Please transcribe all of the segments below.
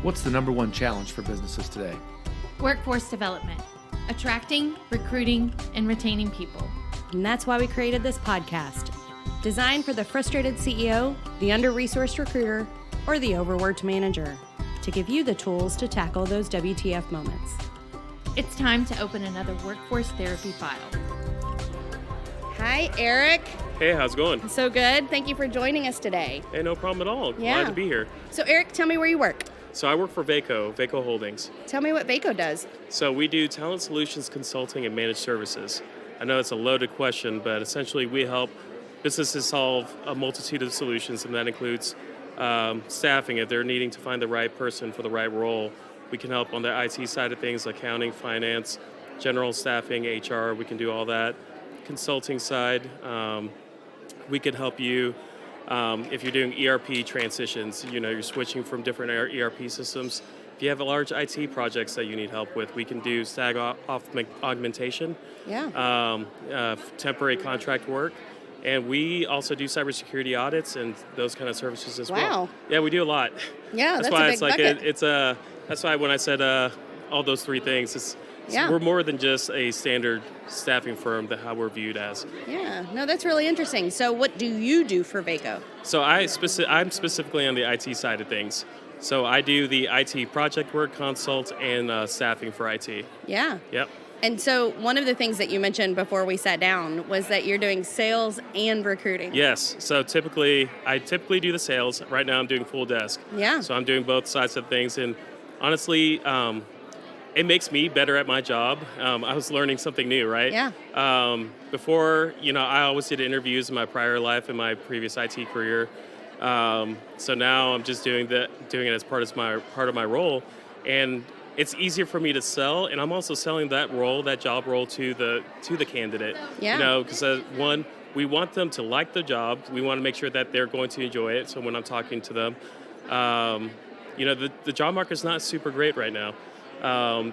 What's the number one challenge for businesses today? Workforce development, attracting, recruiting, and retaining people. And that's why we created this podcast, designed for the frustrated CEO, the under-resourced recruiter, or the overworked manager, to give you the tools to tackle those WTF moments. It's time to open another workforce therapy file. Hi, Eric. Hey, how's it going? So good. Thank you for joining us today. Hey, no problem at all. Yeah. Glad to be here. So, Eric, tell me where you work. So I work for Vaco Holdings. Tell me what Vaco does. So we do talent solutions consulting and managed services. I know it's a loaded question, but essentially we help businesses solve a multitude of solutions, and that includes staffing. If they're needing to find the right person for the right role, we can help on the IT side of things, accounting, finance, general staffing, HR, we can do all that. Consulting side, we can help you if you're doing ERP transitions, you're switching from different ERP systems. If you have large IT projects that you need help with, we can do stag augmentation, temporary contract work, and we also do cybersecurity audits and those kind of services as well. Wow. Yeah, we do a lot. Yeah, that's why it's like that's why when I said all those three things, we're more than just a standard staffing firm, how we're viewed as. Yeah, no, that's really interesting. So what do you do for Vaco? So I'm specifically on the IT side of things. So I do the IT project work, consult, and staffing for IT. Yeah. Yep. And so one of the things that you mentioned before we sat down was that you're doing sales and recruiting. Yes. So I typically do the sales. Right now I'm doing full desk. Yeah. So I'm doing both sides of things. And honestly, it makes me better at my job. I was learning something new, right? Yeah. Before, I always did interviews in my prior life, in my previous IT career. So now I'm just doing it as part of my role, and it's easier for me to sell. And I'm also selling that job role to the candidate. Yeah. Because one, we want them to like the job. We want to make sure that they're going to enjoy it. So when I'm talking to them, the job market's not super great right now.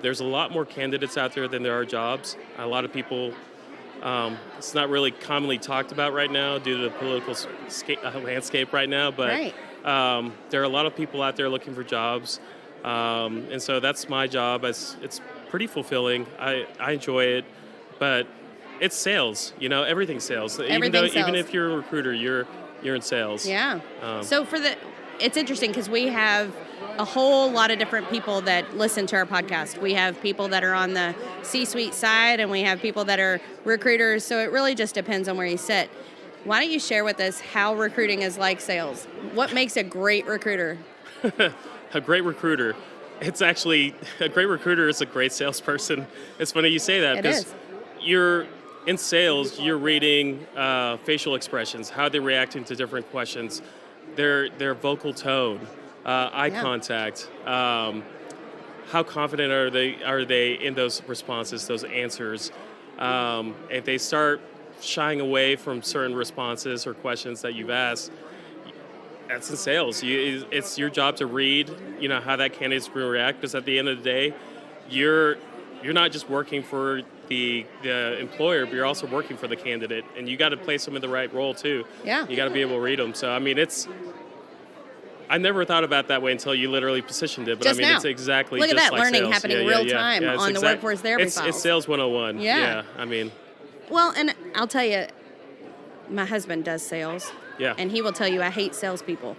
There's a lot more candidates out there than there are jobs. A lot of people, it's not really commonly talked about right now due to the political landscape right now, but right. There are a lot of people out there looking for jobs. And so that's my job. It's pretty fulfilling. I enjoy it, but it's sales, everything's sales. Even if you're a recruiter, you're in sales. Yeah. So it's interesting because we have a whole lot of different people that listen to our podcast. We have people that are on the C-suite side, and we have people that are recruiters. So it really just depends on where you sit. Why don't you share with us how recruiting is like sales? What makes a great recruiter? A great recruiter. It's actually, a great recruiter is a great salesperson. It's funny you say that because you're in sales, you're reading facial expressions, how they're reacting to different questions, their vocal tone, eye contact, how confident are they in those responses, those answers. If they start shying away from certain responses or questions that you've asked, that's in sales. It's your job to read, how that candidate's going to react, because at the end of the day, you're not just working for the employer, but you're also working for the candidate, and you got to place them in the right role too. Yeah. You got to be able to read them. So I never thought about that way until you literally positioned it, but just now. It's exactly look just at that like learning sales. happening real time on the workforce therapy files. It's sales 101. Yeah. Well, and I'll tell you, my husband does sales. Yeah. And he will tell you I hate salespeople.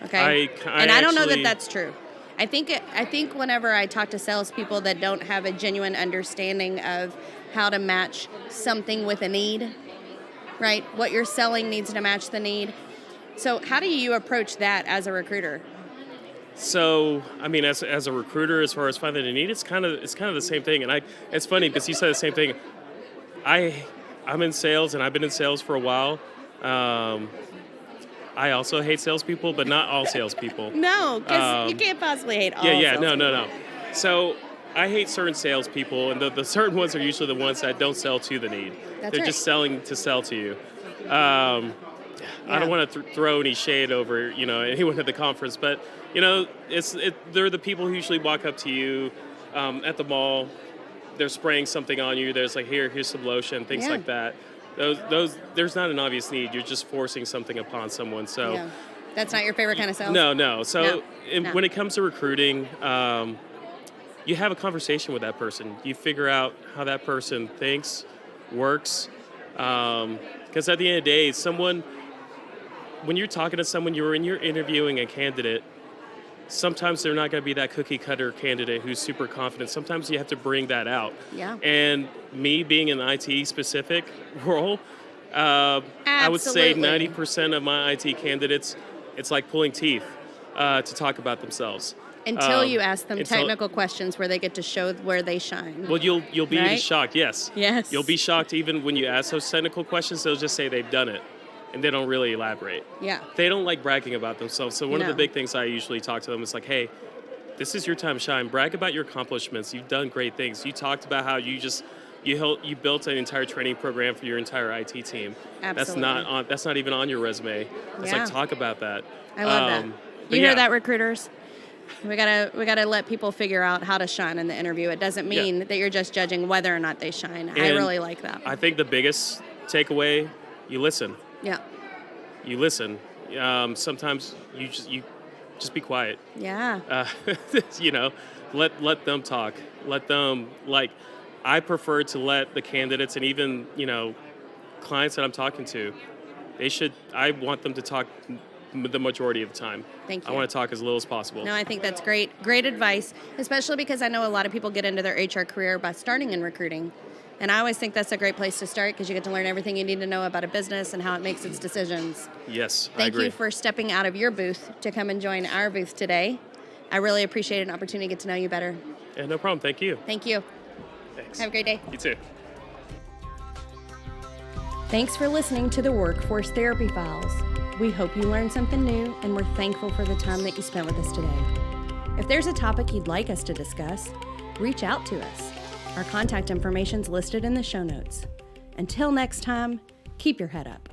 Okay. I don't know that that's true. I think whenever I talk to salespeople that don't have a genuine understanding of how to match something with a need, right? What you're selling needs to match the need. So how do you approach that as a recruiter? So, as a recruiter, as far as finding a need, it's kind of the same thing. And it's funny because you said the same thing. I'm in sales, and I've been in sales for a while. I also hate salespeople, but not all salespeople. No, because you can't possibly hate all salespeople. No. So I hate certain salespeople, and the certain ones are usually the ones that don't sell to the need. They're just selling to sell to you. I don't want to throw any shade over anyone at the conference, but they're the people who usually walk up to you at the mall. They're spraying something on you. There's like here's some lotion, things like that. Those there's not an obvious need. You're just forcing something upon someone. So That's not your favorite kind of sales? No. So No. when it comes to recruiting, you have a conversation with that person. You figure out how that person thinks, works. Because at the end of the day, when you're talking to someone, you're interviewing a candidate, sometimes they're not going to be that cookie cutter candidate who's super confident. Sometimes you have to bring that out. Yeah. And me being in an IT specific role, I would say 90% of my IT candidates, it's like pulling teeth to talk about themselves. Until you ask them technical questions where they get to show where they shine. Well, you'll be right? shocked, yes. Yes. You'll be shocked even when you ask those technical questions, they'll just say they've done it, and they don't really elaborate. Yeah. They don't like bragging about themselves. So one of the No. big things I usually talk to them is like, hey, this is your time to shine. Brag about your accomplishments. You've done great things. You talked about how you built an entire training program for your entire IT team. Absolutely. That's not even on your resume. It's Yeah. like, talk about that. I love that. You hear that, recruiters? We gotta let people figure out how to shine in the interview. It doesn't mean that you're just judging whether or not they shine. I really like that. I think the biggest takeaway, you listen. Yeah. You listen. Sometimes you just be quiet. Yeah. Let them talk. Let them, I prefer to let the candidates and even, clients that I'm talking to, I want them to talk the majority of the time. Thank you. I want to talk as little as possible. No, I think that's great. Great advice, especially because I know a lot of people get into their HR career by starting in recruiting. And I always think that's a great place to start because you get to learn everything you need to know about a business and how it makes its decisions. Yes, I Thank agree. you for stepping out of your booth to come and join our booth today. I really appreciate an opportunity to get to know you better. Yeah, no problem. Thank you. Thank you. Thanks. Have a great day. You too. Thanks for listening to the Workforce Therapy Files. We hope you learned something new, and we're thankful for the time that you spent with us today. If there's a topic you'd like us to discuss, reach out to us. Our contact information is listed in the show notes. Until next time, keep your head up.